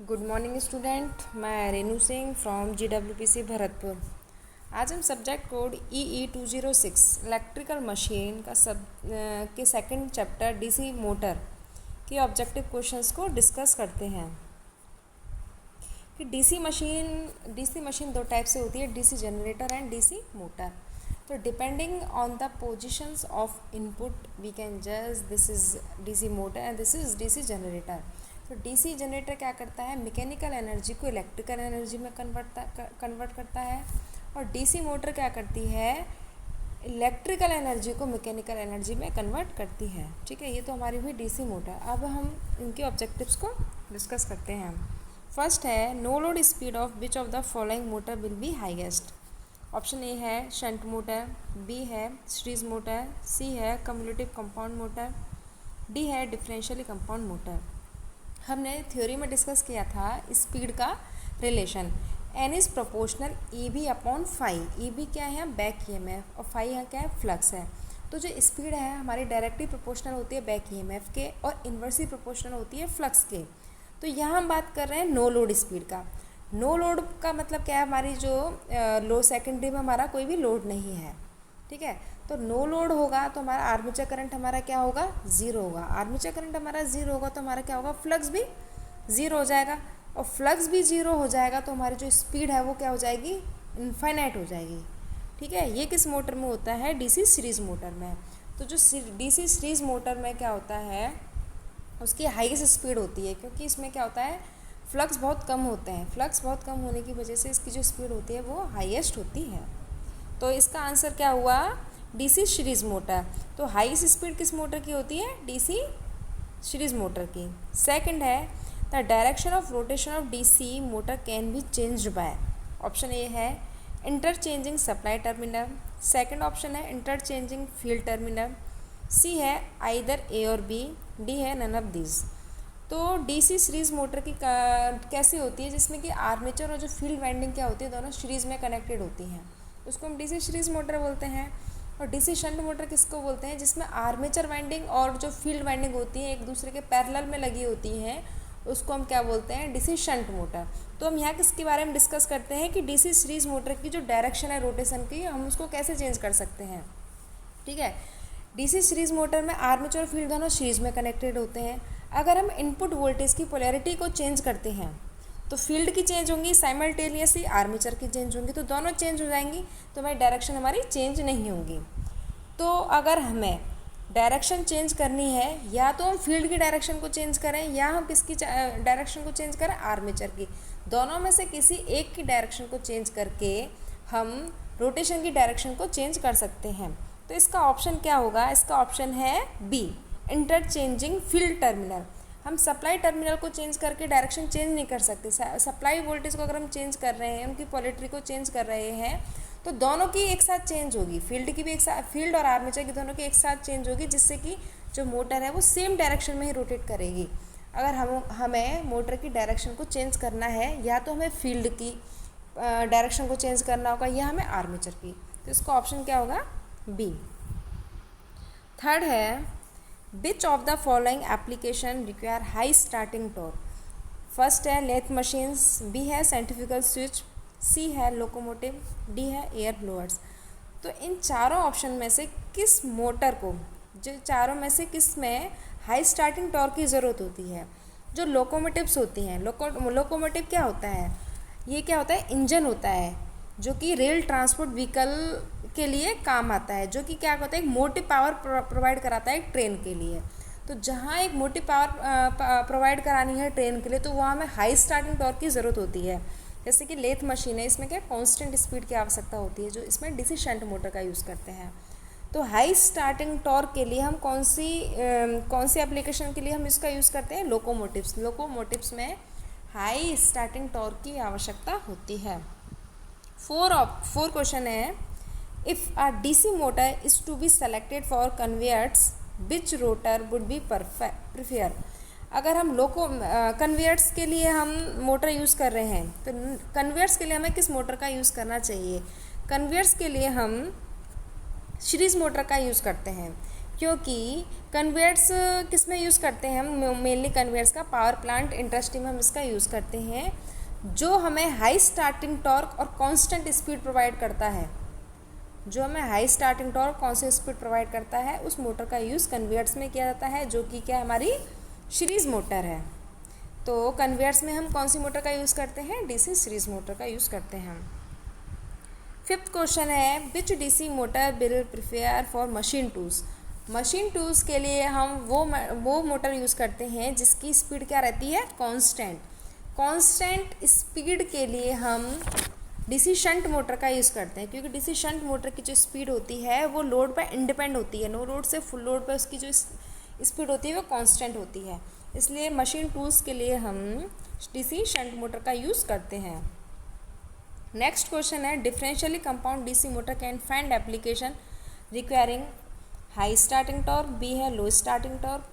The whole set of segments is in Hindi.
गुड मॉर्निंग स्टूडेंट, मैं रेनू सिंह फ्रॉम GWPC भरतपुर। आज हम subject code EE206 electrical machine का के सेकंड चैप्टर DC मोटर के ऑब्जेक्टिव क्वेश्चंस को डिस्कस करते हैं कि DC मशीन दो टाइप से होती है, DC generator and DC motor. तो depending on the positions of input we can जज this is DC motor and this is DC generator. तो DC जनरेटर क्या करता है, मैकेनिकल एनर्जी को इलेक्ट्रिकल एनर्जी में कन्वर्ट करता है, और DC मोटर क्या करती है, इलेक्ट्रिकल एनर्जी को मैकेनिकल एनर्जी में कन्वर्ट करती है। ठीक है, ये तो हमारी हुई DC मोटर। अब हम इनके ऑब्जेक्टिव्स को डिस्कस करते हैं। फर्स्ट है, no load speed of which of the following motor will be highest. Option A है शंट मोटर, बी है सीरीज मोटर, सी है कम्युलेटिव कंपाउंड मोटर, डी है डिफरेंशियली कंपाउंड मोटर। हमने थ्योरी में डिस्कस किया था स्पीड का relation, N is proportional EB upon phi. EB क्या है, बैक EMF, और फाई यहाँ क्या है, फ्लक्स है। तो जो स्पीड है हमारी डायरेक्टली प्रोपोर्शनल होती है बैक EMF के, और इन्वर्सली प्रोपोर्शनल होती है फ्लक्स के। तो यहाँ हम बात कर रहे हैं नो लोड स्पीड का। नो लोड का मतलब क्या है, हमारी जो लो सेकेंडरी में हमारा कोई भी लोड नहीं है। ठीक है, तो नो लोड होगा तो हमारा आर्मेचर करंट हमारा क्या होगा, ज़ीरो होगा। आर्मेचर करंट हमारा ज़ीरो होगा तो हमारा क्या होगा, फ्लक्स भी ज़ीरो हो जाएगा, और फ्लक्स भी ज़ीरो हो जाएगा तो हमारी जो स्पीड है वो क्या हो जाएगी, इनफाइनाइट हो जाएगी। ठीक है, ये किस मोटर में होता है, DC सीरीज़ मोटर में। तो जो DC सीरीज़ मोटर में क्या होता है, उसकी हाईएस्ट स्पीड होती है, क्योंकि इसमें क्या होता है, फ्लक्स बहुत कम होते हैं। फ्लक्स बहुत कम होने की वजह से इसकी जो स्पीड होती है वो हाईएस्ट होती है। तो इसका आंसर क्या हुआ, DC सीरीज़ मोटर। तो हाईएस्ट स्पीड किस मोटर की होती है, DC सीरीज़ मोटर की। सेकंड है, the direction of rotation of DC motor can be changed by. Option A है interchanging supply terminal, second option है इंटरचेंजिंग फील्ड टर्मिनल, सी है आइदर A और B, डी है नन ऑफ दिस। तो DC सीरीज़ मोटर की कैसी होती है, जिसमें कि आर्मेचर और जो फील्ड वाइंडिंग क्या होती है, दोनों सीरीज़ में कनेक्टेड होती हैं, उसको हम DC सीरीज़ मोटर बोलते हैं। और DC शंट मोटर किसको बोलते हैं, जिसमें आर्मेचर वाइंडिंग और जो फील्ड वाइंडिंग होती है एक दूसरे के पैरेलल में लगी होती हैं, उसको हम क्या बोलते हैं, DC शंट मोटर। तो हम यहाँ किसके बारे में डिस्कस करते हैं कि DC सीरीज़ मोटर की जो डायरेक्शन है रोटेशन की, हम उसको कैसे चेंज कर सकते हैं। ठीक है, DC सीरीज़ मोटर में आर्मेचर और फील्ड दोनों सीरीज़ में कनेक्टेड होते हैं। अगर हम इनपुट वोल्टेज की पोलैरिटी को चेंज करते हैं तो फील्ड की चेंज होंगी, साइमल्टेनियसली आर्मेचर की चेंज होंगी, तो दोनों चेंज हो जाएंगी, तो हमारी डायरेक्शन हमारी चेंज नहीं होगी। तो अगर हमें डायरेक्शन चेंज करनी है, या तो हम फील्ड की डायरेक्शन को चेंज करें, या हम किसकी डायरेक्शन को चेंज करें, आर्मेचर की। दोनों में से किसी एक की डायरेक्शन को चेंज करके हम रोटेशन की डायरेक्शन को चेंज कर सकते हैं। तो इसका ऑप्शन क्या होगा, इसका ऑप्शन है बी, इंटरचेंजिंग फील्ड टर्मिनल। हम सप्लाई टर्मिनल को चेंज करके डायरेक्शन चेंज नहीं कर सकते। सप्लाई वोल्टेज को अगर हम चेंज कर रहे हैं, उनकी पोलैरिटी को चेंज कर रहे हैं, तो दोनों की एक साथ चेंज होगी, फील्ड की भी एक साथ, फील्ड और आर्मेचर की दोनों की एक साथ चेंज होगी, जिससे कि जो मोटर है वो सेम डायरेक्शन में ही रोटेट करेगी। अगर हमें मोटर की डायरेक्शन को चेंज करना है, या तो हमें फील्ड की डायरेक्शन को चेंज करना होगा, या हमें आर्मेचर की। तो इसका ऑप्शन क्या होगा, बी। थर्ड है, विच of the following application require high starting torque. First है लेथ मशीन्स, बी है सेंट्रीफ्यूगल स्विच, सी है लोकोमोटिव, डी है एयर ब्लोअर्स। तो इन चारों ऑप्शन में से किस मोटर को, जो चारों में से किस में हाई स्टार्टिंग टॉर्क की ज़रूरत होती है। जो लोकोमोटिव्स होती हैं, लोकोमोटिव क्या होता है, ये क्या होता है, इंजन होता है जो कि रेल ट्रांसपोर्ट व्हीकल के लिए काम आता है, जो कि क्या होता है, एक मोटिव पावर प्रोवाइड कराता है एक ट्रेन के लिए। तो जहाँ एक मोटिव पावर प्रोवाइड करानी है ट्रेन के लिए, तो वहाँ हमें हाई स्टार्टिंग टॉर्क की ज़रूरत होती है। जैसे कि लेथ मशीन है, इसमें क्या कांस्टेंट स्पीड की आवश्यकता होती है, जो इसमें DC शंट मोटर का यूज़ करते हैं। तो हाई स्टार्टिंग टॉर्क के लिए हम कौन सी एप्लीकेशन के लिए हम इसका यूज़ करते हैं, लोकोमोटिव्स में हाई स्टार्टिंग टॉर्क की आवश्यकता होती है। फोर क्वेश्चन है, if a DC motor is to be selected for conveyors which rotor would be prefer. अगर हम कन्वेयर्स के लिए हम मोटर यूज़ कर रहे हैं, तो कन्वेयर्स के लिए हमें किस मोटर का यूज़ करना चाहिए। कन्वेयर्स के लिए हम सीरीज़ मोटर का यूज़ करते हैं, क्योंकि कन्वेयर्स किस में यूज़ करते हैं हम, मेनली कन्वेयर्स का पावर प्लांट इंडस्ट्री में हम इसका यूज़ करते हैं, जो हमें हाई स्टार्टिंग टॉर्क और कांस्टेंट स्पीड प्रोवाइड करता है। जो हमें high starting torque constant speed provide करता है, उस मोटर का यूज़ कन्वेयर्स में किया जाता है, जो कि क्या हमारी सीरीज़ मोटर है। तो कन्वेयर्स में हम कौन सी मोटर का यूज़ करते हैं, डीसी सीरीज़ मोटर का यूज़ करते हैं हम। फिफ्थ क्वेश्चन है, which DC motor will prefer for machine tools. Machine tools के लिए हम वो मोटर यूज़ करते हैं जिसकी स्पीड क्या रहती है, कांस्टेंट। कांस्टेंट स्पीड के लिए हम डीसी शंट मोटर का यूज़ करते हैं, क्योंकि डीसी शंट मोटर की जो स्पीड होती है वो लोड पर इंडिपेंड होती है। नो लोड से फुल लोड पर उसकी जो स्पीड होती है वो कांस्टेंट होती है। इसलिए मशीन टूल्स के लिए हम डीसी शंट मोटर का यूज़ करते हैं। नेक्स्ट क्वेश्चन है, differentially compound DC motor can find application requiring high starting torque, B है लो स्टार्टिंग टॉर्क,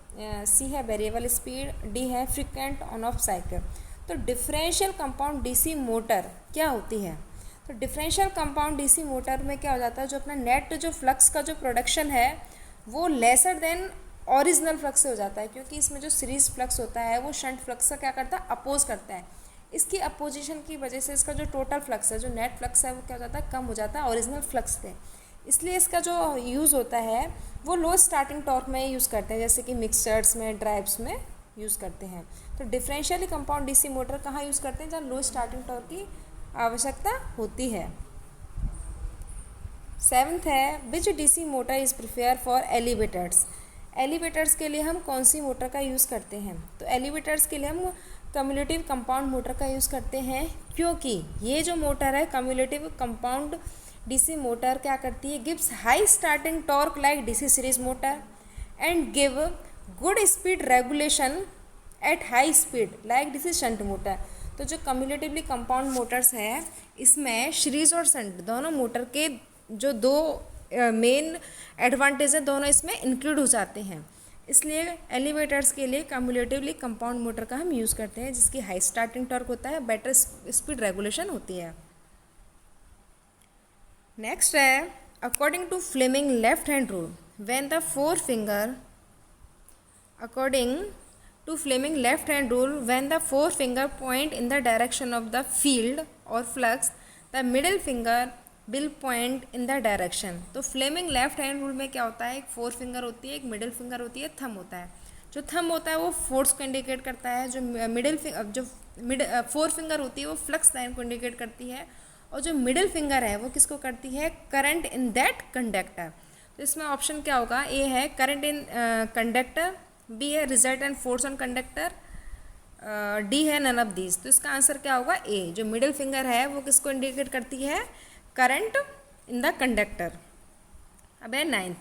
सी है वेरिएबल स्पीड, डी है फ्रीक्वेंट ऑन ऑफ साइकिल। तो डिफरेंशियल कंपाउंड डीसी मोटर क्या होती है, तो डिफरेंशियल कंपाउंड डीसी मोटर में क्या हो जाता है, जो अपना नेट जो फ्लक्स का जो प्रोडक्शन है वो लेसर देन ओरिजिनल फ्लक्स से हो जाता है, क्योंकि इसमें जो सीरीज फ्लक्स होता है वो शंट फ्लक्स का क्या करता है, अपोज करता है। इसकी अपोजिशन की वजह से इसका जो टोटल फ्लक्स है, जो नेट फ्लक्स है, वो क्या हो जाता है, कम हो जाता है ओरिजिनल फ्लक्स से। इसलिए इसका जो यूज़ होता है वो लो स्टार्टिंग टॉर्क में यूज़ करते हैं, जैसे कि मिक्सचर्स में, ड्राइव्स में यूज़ करते हैं। तो डिफरेंशियली कंपाउंड डीसी मोटर कहाँ यूज़ करते हैं, जहाँ लो स्टार्टिंग टॉर्क की आवश्यकता होती है। सेवन्थ है, which DC motor is prefer for elevators. Elevators के लिए हम कौन सी मोटर का यूज़ करते हैं, तो एलिवेटर्स के लिए हम कम्युलेटिव कंपाउंड मोटर का यूज़ करते हैं, क्योंकि ये जो मोटर है कम्युलेटिव कंपाउंड डीसी मोटर क्या करती है, gives high starting torque like DC series motor and give good speed regulation at high speed like DC shunt motor. तो जो कम्युलेटिवली कंपाउंड मोटर्स है, इसमें सीरीज और शंट दोनों मोटर के जो दो मेन एडवांटेज है दोनों इसमें इंक्लूड हो जाते हैं। इसलिए एलिवेटर्स के लिए कम्युलेटिवली कंपाउंड मोटर का हम यूज़ करते हैं, जिसकी हाई स्टार्टिंग टॉर्क होता है, बेटर स्पीड रेगुलेशन होती है। नेक्स्ट है, according to Fleming left hand rule when the four finger, according to Fleming left hand rule when the four finger point in the direction of the field और flux, the middle finger will point in the direction. तो फ्लेमिंग लेफ्ट हैंड रूल में क्या होता है, एक फोर फिंगर होती है, एक मिडिल फिंगर होती है, थंब होता है। जो थंब होता है वो फोर्स को इंडिकेट करता है, जो फोर फिंगर होती है वो फ्लक्स लाइन को इंडिकेट करती है, और जो मिडिल फिंगर है वो किसको करती है, करंट इन दैट कंडक्टर। तो इसमें ऑप्शन क्या होगा, ए है करंट इन कंडक्टर, बी है resultant force on conductor, D है नन ऑफ दीज। तो इसका आंसर क्या होगा, ए। जो मिडिल फिंगर है वो किसको इंडिकेट करती है, करंट इन द कंडक्टर। अब है ninth,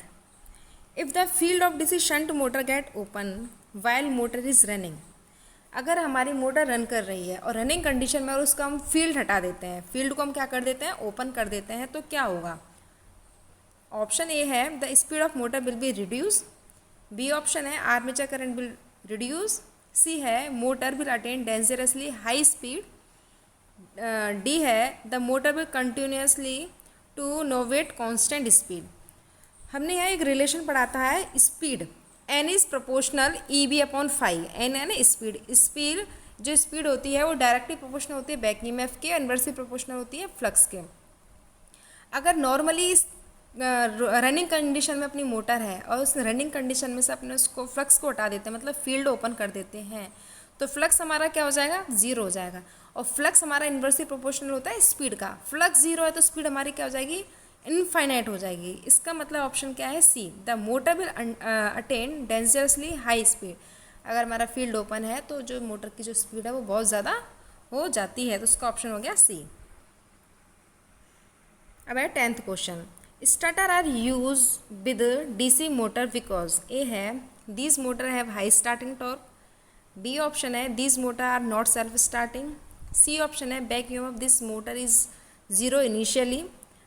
if the field of DC shunt motor get open while motor is running. अगर हमारी मोटर रन कर रही है और रनिंग कंडीशन में और उसका हम फील्ड हटा देते हैं, फील्ड को हम क्या कर देते हैं, ओपन कर देते हैं, तो क्या होगा। ऑप्शन ए है the speed of motor will be reduce, B option है armature current will reduce, C है motor will attain dangerously high speed, D है the motor will continuously to novate constant speed. हमने यहाँ एक रिलेशन पढ़ाता है speed, N is proportional E B upon five. N है ना स्पीड, स्पीड जो स्पीड होती है वो डायरेक्टली प्रोपोर्शनल होती है बैक ईएमएफ के, इनवर्सली प्रोपोर्शनल होती है फ्लक्स के। अगर नॉर्मली रनिंग कंडीशन में अपनी मोटर है और उस रनिंग कंडीशन में से अपने उसको फ्लक्स को हटा देते हैं, मतलब फील्ड ओपन कर देते हैं, तो फ्लक्स हमारा क्या हो जाएगा, जीरो हो जाएगा। और फ्लक्स हमारा इनवर्सली प्रोपोर्शनल होता है स्पीड का, फ्लक्स जीरो है तो स्पीड हमारी क्या हो जाएगी, इनफाइनाइट हो जाएगी। इसका मतलब ऑप्शन क्या है, C, the motor will attain dangerously high speed. अगर हमारा फील्ड ओपन है तो जो मोटर की जो स्पीड है वो बहुत ज़्यादा हो जाती है, तो उसका ऑप्शन हो गया सी। अब है 10th question, starter are use with DC motor because, A है these motor have high starting torque, B option है these motor are not self starting, C option है back EMF of this motor is zero initially,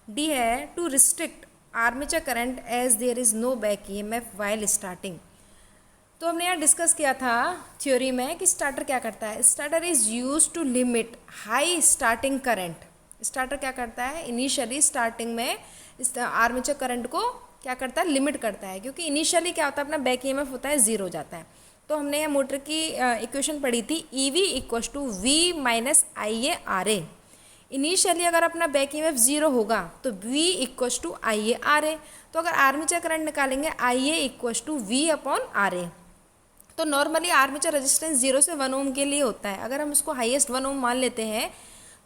D है to restrict armature current as there is no back EMF while starting. तो हमने यहाँ डिस्कस किया था थ्योरी में कि स्टार्टर क्या करता है, starter is use to limit high starting current. Starter क्या करता है, इनिशियली स्टार्टिंग में इस आर्मेचर करंट को क्या करता है, लिमिट करता है, क्योंकि इनिशियली क्या होता है, अपना बैक ईएमएफ होता है, ज़ीरो हो जाता है। तो हमने यह मोटर की इक्वेशन पढ़ी थी, EV equals to V minus IA RA। Initially अगर अपना बैक ईएमएफ ज़ीरो होगा तो V equals to IA RA। तो अगर आर्मेचर करंट निकालेंगे IA equals to V upon RA। तो नॉर्मली आर्मेचर रेजिस्टेंस 0 से 1 ओम के लिए होता है। अगर हम उसको हाईएस्ट 1 ओम मान लेते हैं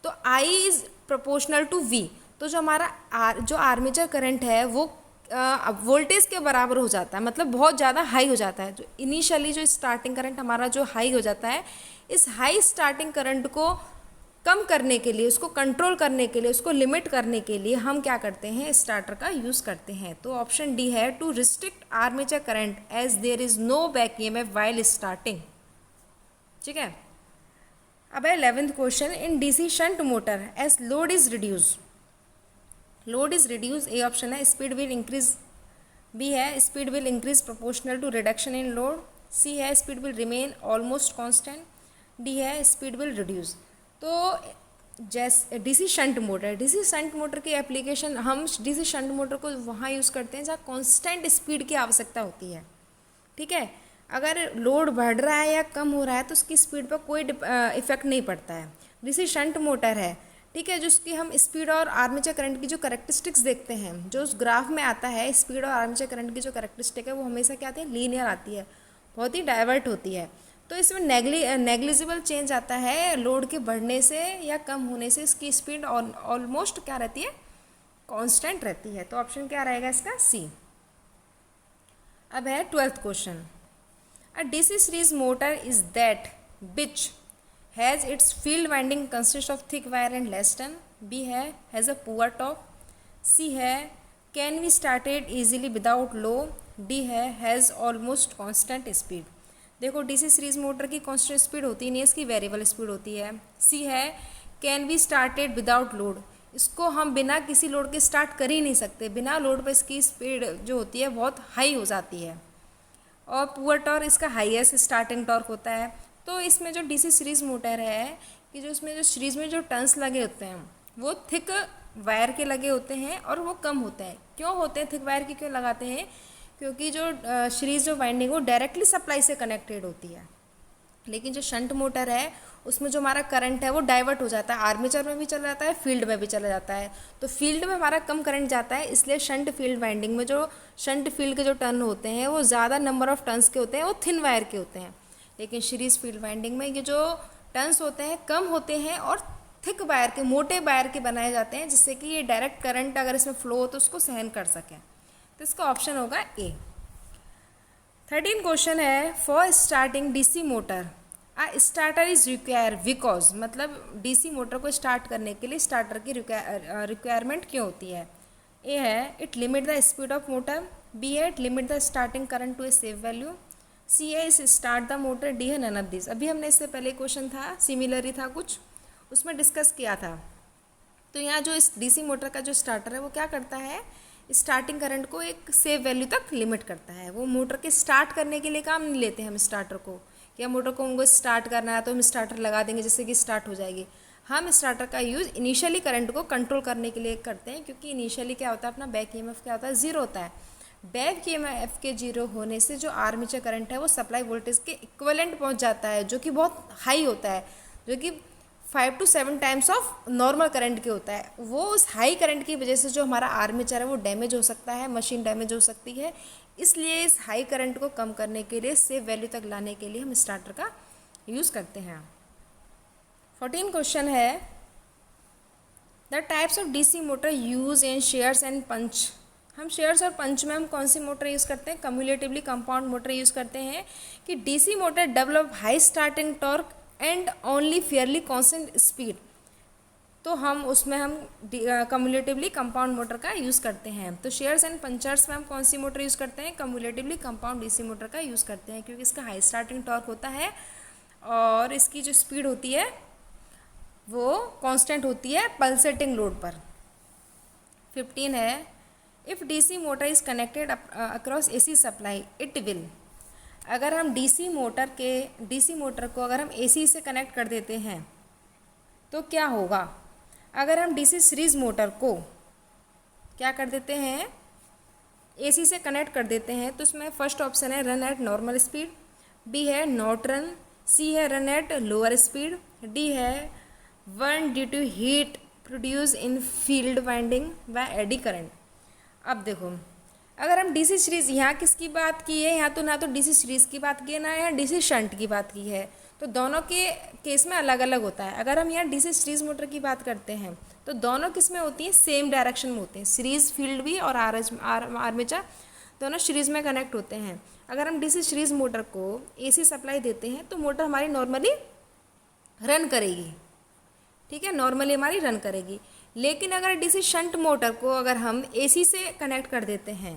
तो I is proportional to V। तो जो हमारा जो आर्मेचर करंट है वो वोल्टेज के बराबर हो जाता है, मतलब बहुत ज़्यादा हाई हो जाता है। जो इनिशियली जो स्टार्टिंग करंट हमारा जो हाई हो जाता है, इस हाई स्टार्टिंग करंट को कम करने के लिए, उसको कंट्रोल करने के लिए, उसको लिमिट करने के लिए हम क्या करते हैं, स्टार्टर का यूज़ करते हैं। तो ऑप्शन डी है, to restrict armature current as there is no back EMF while starting. ठीक है। अब है 11th question, in DC shunt motor as load is reduce. Load is reduce, A option है, स्पीड विल इंक्रीज। बी है, speed will increase proportional to reduction in load. C है, speed will remain almost constant. D है, स्पीड विल रिड्यूस। तो जैसे डीसी शंट मोटर की एप्लीकेशन, हम डीसी शंट मोटर को वहाँ यूज़ करते हैं जहाँ कांस्टेंट स्पीड की आवश्यकता होती है। ठीक है। अगर लोड बढ़ रहा है या कम हो रहा है तो उसकी स्पीड पर कोई इफेक्ट नहीं पड़ता है। डीसी शंट मोटर है, ठीक है, जिसकी हम स्पीड और आर्मेचर करंट की जो करेक्टरिस्टिक्स देखते हैं, जो उस ग्राफ में आता है, स्पीड और आर्मेचर करंट की जो करेक्टरिस्टिक है वो हमेशा क्या आती है, लीनियर आती है, बहुत ही डाइवर्ट होती है। तो इसमें नेग्लिजिबल चेंज आता है लोड के बढ़ने से या कम होने से, इसकी स्पीड ऑलमोस्ट क्या रहती है, कांस्टेंट रहती है। तो ऑप्शन क्या रहेगा इसका, सी। अब है 12th question, a DC series motor is that which has its field winding consist of thick wire and less turn. B है, has a poor top. C है, can we started easily without low. D है, हैज़ ऑलमोस्ट कांस्टेंट स्पीड। देखो, डीसी सीरीज मोटर की कांस्टेंट स्पीड होती नहीं है, इसकी वेरिएबल स्पीड होती है। सी है, can be started without load, इसको हम बिना किसी लोड के स्टार्ट कर ही नहीं सकते, बिना लोड पर इसकी स्पीड जो होती है बहुत हाई हो जाती है। और पुअर टॉर्क, इसका हाईएस्ट स्टार्टिंग टॉर्क होता है। तो इसमें जो डीसी सीरीज मोटर है कि जो इसमें जो सीरीज में जो टर्न्स लगे होते हैं वो थिक वायर के लगे होते हैं और वो कम होते हैं। क्यों होते हैं थिक वायर के, क्यों लगाते हैं, क्योंकि जो सीरीज जो वाइंडिंग वो डायरेक्टली सप्लाई से कनेक्टेड होती है। लेकिन जो शंट मोटर है उसमें जो हमारा करंट है वो डाइवर्ट हो जाता है, आर्मेचर में भी चला जाता है, फील्ड में भी चला जाता है। तो फील्ड में हमारा कम करंट जाता है, इसलिए शंट फील्ड वाइंडिंग में जो शंट फील्ड के जो टर्न होते हैं वो ज़्यादा नंबर ऑफ टर्न्स के होते हैं, वो थिन वायर के होते हैं। लेकिन सीरीज फील्ड वाइंडिंग में ये जो टर्न्स होते हैं कम होते हैं और थिक वायर के, मोटे वायर के बनाए जाते हैं, जिससे कि ये डायरेक्ट करंट अगर इसमें फ्लो हो तो उसको सहन कर सकें। तो इसका ऑप्शन होगा ए। 13 क्वेश्चन है, for starting DC motor starter is require because, मतलब डीसी मोटर को स्टार्ट करने के लिए स्टार्टर की रिक्वायरमेंट क्यों होती है। ए है, it limit the speed of motor. B है, it limit the starting current to a safe value. C है, is start the motor. D है, नन ऑफ दिस। अभी हमने इससे पहले क्वेश्चन था, सिमिलर ही था कुछ, उसमें डिस्कस किया था। तो यहाँ जो इस डीसी मोटर का जो स्टार्टर है वो क्या करता है, स्टार्टिंग करंट को एक सेफ वैल्यू तक लिमिट करता है। वो मोटर के स्टार्ट करने के लिए काम नहीं लेते हम स्टार्टर को, या मोटर को हमको स्टार्ट करना है तो हम स्टार्टर लगा देंगे जिससे कि स्टार्ट हो जाएगी। हम स्टार्टर का यूज़ इनिशियली करंट को कंट्रोल करने के लिए करते हैं, क्योंकि इनिशियली क्या होता है, अपना बैक ईएमएफ क्या होता है, ज़ीरो होता है। बैक ईएमएफ के जीरो होने से जो आर्मेचर करंट है वो सप्लाई वोल्टेज के इक्विवेलेंट पहुंच जाता है, जो कि बहुत हाई होता है, जो कि 5 to 7 times of normal current के होता है। वो उस हाई करंट की वजह से जो हमारा आर्मेचर है वो डैमेज हो सकता है, मशीन डैमेज हो सकती है। इसलिए इस हाई करंट को कम करने के लिए, सेफ वैल्यू तक लाने के लिए हम स्टार्टर का यूज़ करते हैं। 14 क्वेश्चन है, the types of DC motor use in shears and punch. हम शेयर्स और पंच में हम कौन सी मोटर यूज़ करते हैं, कम्युलेटिवली कंपाउंड मोटर यूज़ करते हैं। कि DC motor develop high starting torque and only Fairlie constant speed. तो हम उसमें हम कम्युलेटिवली कंपाउंड मोटर का यूज़ करते हैं। तो शेयर्स एंड पंचर्स में हम कौन सी मोटर यूज़ करते हैं, कम्युलेटिवली कंपाउंड डीसी मोटर का यूज़ करते हैं, क्योंकि इसका हाई स्टार्टिंग टॉर्क होता है और इसकी जो स्पीड होती है वो कांस्टेंट होती है पल्सेटिंग लोड पर। 15 है, if DC motor is connected across AC supply it will. अगर हम डीसी मोटर को अगर हम एसी से कनेक्ट कर देते हैं तो क्या होगा। अगर हम डीसी सीरीज मोटर को क्या कर देते हैं, एसी से कनेक्ट कर देते हैं तो इसमें फर्स्ट ऑप्शन है run at normal speed, B है नॉट रन, सी है run at lower speed, D है वन due to heat produce in field winding व एडी करंट। अब देखो, अगर हम डीसी सीरीज़ यहाँ किसकी बात की है, यहाँ तो ना तो डीसी सीरीज़ की बात की है ना यहाँ डीसी शंट की बात की है, तो दोनों के केस में अलग अलग होता है। अगर हम यहाँ डीसी सीरीज़ मोटर की बात करते हैं तो दोनों किस में होती हैं, सेम डायरेक्शन में होते हैं, सीरीज़ फील्ड भी और आर्मेचर दोनों सीरीज़ में कनेक्ट होते हैं। अगर हम डीसी सीरीज़ मोटर को एसी सप्लाई देते हैं तो मोटर हमारी नॉर्मली रन करेगी, ठीक है, नॉर्मली हमारी रन करेगी। लेकिन अगर डीसी शंट मोटर को अगर हम एसी से कनेक्ट कर देते हैं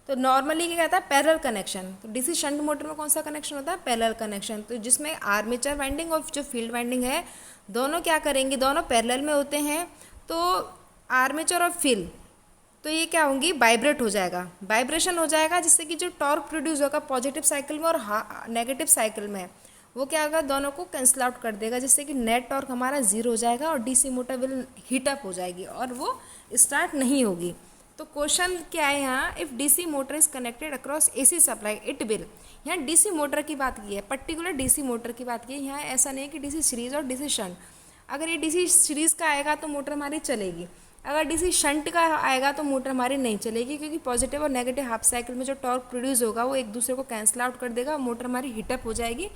तो नॉर्मली क्या कहता है, पैरेलल कनेक्शन। तो डीसी शंट मोटर में कौन सा कनेक्शन होता है, पैरेलल कनेक्शन, तो जिसमें आर्मेचर वाइंडिंग और जो फील्ड वाइंडिंग है दोनों क्या करेंगे, दोनों पैरेलल में होते हैं। तो आर्मेचर और फील्ड तो ये क्या होंगी, वाइब्रेट हो जाएगा, वाइब्रेशन हो जाएगा, जिससे कि जो टॉर्क प्रोड्यूस होगा पॉजिटिव साइकिल में और नेगेटिव साइकिल में वो क्या होगा, दोनों को कैंसिल आउट कर देगा, जिससे कि नेट टॉर्क हमारा जीरो हो जाएगा और DC motor will heat up हो जाएगी और वो स्टार्ट नहीं होगी। तो क्वेश्चन क्या है यहाँ, if DC motor is connected across AC supply it will, यहाँ डीसी मोटर की बात की है, पर्टिकुलर डीसी मोटर की बात की है, यहाँ ऐसा नहीं है कि डीसी सीरीज़ और डीसी शंट। अगर ये डीसी सीरीज़ का आएगा तो मोटर हमारी चलेगी, अगर डीसी शंट का आएगा तो मोटर हमारी नहीं चलेगी, क्योंकि पॉजिटिव और नेगेटिव हाफ साइकिल में जो टॉर्क प्रोड्यूस होगा वो एक दूसरे को कैंसिल आउट कर देगा, मोटर हमारी हीटअप हो जाएगी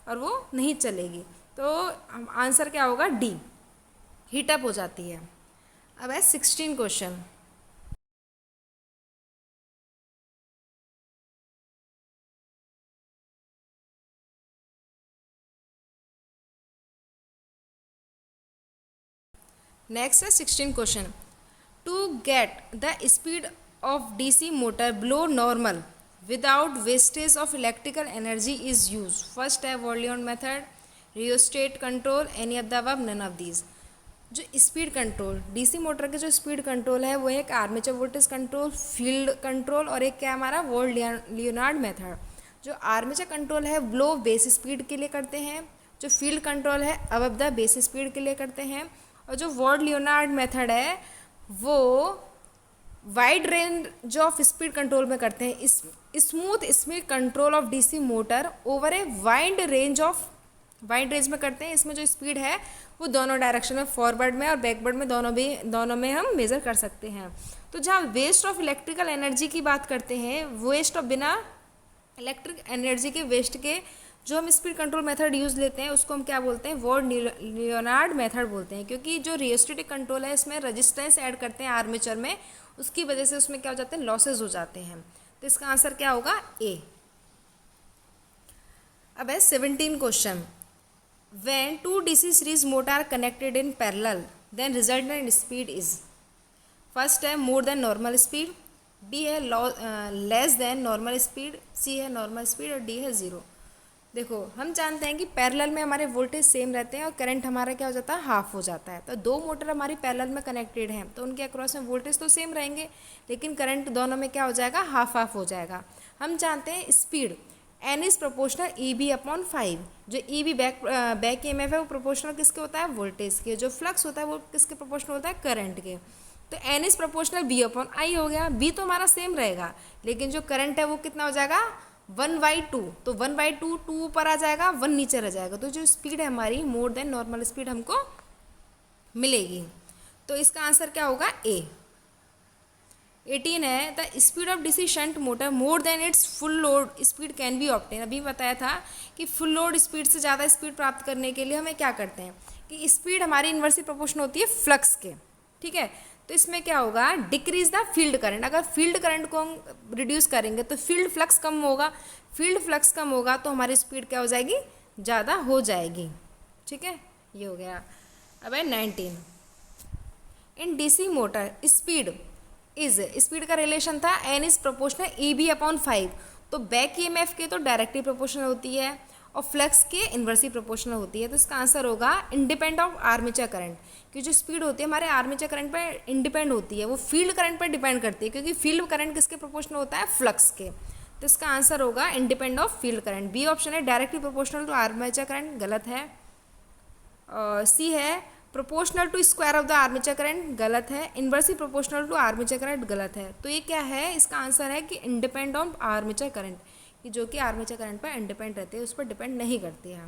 और वो नहीं चलेगी। तो आंसर क्या होगा, डी, हीटअप हो जाती है। अब है 16 क्वेश्चन। नेक्स्ट है 16 question, to get the speed of DC motor below normal without wastage of electrical energy is use, first है volume method, rheostat control, any of the above, none of these. जो स्पीड कंट्रोल, डीसी मोटर के जो स्पीड कंट्रोल है वो एक armature voltage control, field control और एक क्या हमारा वोल्ट लियोनार्ड मेथड। जो आर्मेचर कंट्रोल है वो बेस स्पीड के लिए करते हैं, जो फील्ड कंट्रोल है अबव द बेस स्पीड के लिए करते हैं, और जो वोल्ट लियोनार्ड मेथड है वो wide range of speed control में करते हैं, smooth speed control of DC motor over a wide range में करते हैं। इसमें जो स्पीड है वो दोनों डायरेक्शन में, फॉरवर्ड में और बैकवर्ड में, दोनों में हम मेज़र कर सकते हैं। तो जहाँ वेस्ट ऑफ इलेक्ट्रिकल एनर्जी की बात करते हैं, वेस्ट ऑफ बिना इलेक्ट्रिक एनर्जी के वेस्ट के जो हम स्पीड कंट्रोल मेथड यूज़ लेते हैं उसको हम क्या बोलते हैं, वोल्ट लियोनार्ड मेथड बोलते हैं, क्योंकि जो रियोस्टेटिक कंट्रोल है इसमें रेजिस्टेंस ऐड करते हैं आर्मेचर में, उसकी वजह से उसमें क्या हो जाते हैं, लॉसेज हो जाते हैं। तो इसका आंसर क्या होगा, ए। अब है 17 question, when two DC series motor are connected in parallel then resultant speed is, first है more than normal speed, B है less than normal speed, C है नॉर्मल स्पीड और डी है ज़ीरो। देखो, हम जानते हैं कि पैरेलल में हमारे वोल्टेज सेम रहते हैं और करंट हमारा क्या हो जाता है, हाफ हो जाता है। तो दो मोटर हमारी पैरेलल में कनेक्टेड हैं तो उनके अक्रॉस में वोल्टेज तो सेम रहेंगे, लेकिन करंट दोनों में क्या हो जाएगा, हाफ हाफ हो जाएगा। हम जानते हैं speed N is proportional E B upon 5, जो ई बी बैक EMF है वो प्रोपोर्शनल किसके होता है, वोल्टेज के, जो फ्लक्स होता है वो किसके प्रोपोर्शनल होता है, करंट के। तो N is proportional B upon I हो गया, बी तो हमारा सेम रहेगा, लेकिन जो करंट है वो कितना हो जाएगा, 1/2, तो 1/2 2 ऊपर आ जाएगा, 1 नीचे रह जाएगा, तो जो स्पीड है हमारी मोर देन नॉर्मल स्पीड हमको मिलेगी। तो इसका आंसर क्या होगा, ए। 18 है, the speed of DC shunt motor more than it's full load speed can be obtain. अभी बताया था कि फुल लोड स्पीड से ज़्यादा स्पीड प्राप्त करने के लिए हमें क्या करते हैं कि स्पीड हमारी इन्वर्सली प्रोपोर्शनल होती है फ्लक्स के, ठीक है। तो इसमें क्या होगा, डिक्रीज द फील्ड करंट, अगर फील्ड करंट को हम रिड्यूस करेंगे तो फील्ड फ्लक्स कम होगा, फील्ड फ्लक्स कम होगा तो हमारी स्पीड क्या हो जाएगी, ज़्यादा हो जाएगी, ठीक है। ये हो गया। अब है 19, इन डीसी मोटर स्पीड का रिलेशन था N is proportional E B upon 5, तो बैक EMF के तो डायरेक्टली प्रोपोर्शनल होती है और फ्लक्स के इन्वर्सली प्रोपोर्शनल होती है। तो इसका आंसर होगा इंडिपेंडेंट ऑफ आर्मेचर करंट, कि जो स्पीड होती है हमारे आर्मेचर करंट पर इंडिपेंड होती है, वो फील्ड करंट पर डिपेंड करती है, क्योंकि फील्ड करंट किसके प्रोपोर्शनल होता है, फ्लक्स के। तो इसका आंसर होगा independent of field current. B option है directly proportional to armature current, गलत है। सी है proportional to square of the armature current गलत है, inversely proportional to armature current गलत है। तो ये क्या है, इसका आंसर है कि इंडिपेंड ऑन आर्मेचर करंट, कि जो कि आर्मेचर करंट पर इंडिपेंड रहते हैं, उस पर डिपेंड नहीं करती है।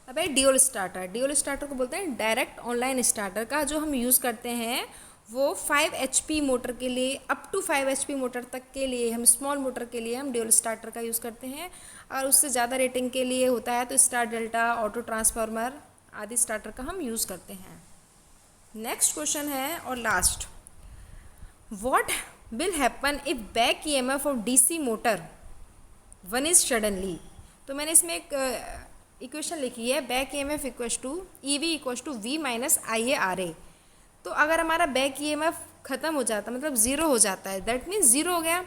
अब है ड्यूल स्टार्टर। ड्यूल स्टार्टर को बोलते हैं डायरेक्ट ऑनलाइन स्टार्टर का, जो हम यूज़ करते हैं वो 5 HP मोटर के लिए, अप टू 5 HP मोटर तक के लिए, हम स्मॉल मोटर के लिए हम ड्यूल स्टार्टर का यूज़ करते हैं। और उससे ज़्यादा रेटिंग के लिए होता है तो स्टार डेल्टा, ऑटो ट्रांसफार्मर आदि स्टार्टर का हम यूज़ करते हैं। नेक्स्ट क्वेश्चन है और last, what will happen if back EMF of DC motor one is suddenly. तो मैंने इसमें एक इक्वेशन लिखी है, back EMF equals to EV equals to V minus IA/RA। तो अगर हमारा बैक EMF ख़त्म हो जाता, मतलब ज़ीरो हो जाता है, दैट मीन्स ज़ीरो हो गया,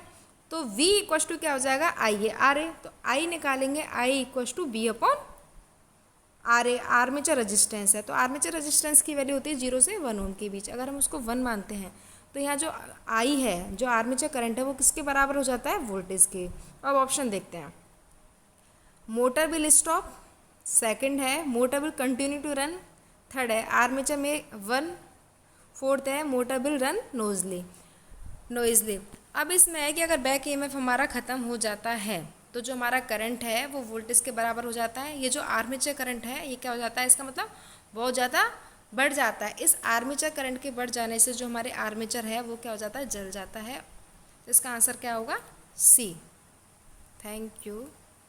तो V इक्वल्स टू क्या हो जाएगा, IA/RA। तो I निकालेंगे, I equals to V upon RA, armature resistance है। तो आर्मेचर रजिस्टेंस की वैल्यू होती है 0 से 1 ओम के बीच। अगर हम उसको 1 मानते हैं तो यहाँ जो I है, जो आर्मेचर करंट है, वो किसके बराबर हो जाता है, वोल्टेज के। अब ऑप्शन देखते हैं, मोटर विल स्टॉप, सेकंड है motor will continue to run, third है आर्मेचर में 1, फोर्थ है मोटर विल रन नोइजली। अब इसमें है कि अगर बैक EMF हमारा ख़त्म हो जाता है तो जो हमारा करंट है वो वोल्टेज के बराबर हो जाता है। ये जो आर्मेचर करंट है ये क्या हो जाता है, इसका मतलब बहुत ज़्यादा बढ़ जाता है। इस आर्मेचर करंट के बढ़ जाने से जो हमारे आर्मेचर है वो क्या हो जाता है, जल जाता है। तो इसका आंसर क्या होगा, C। Thank you.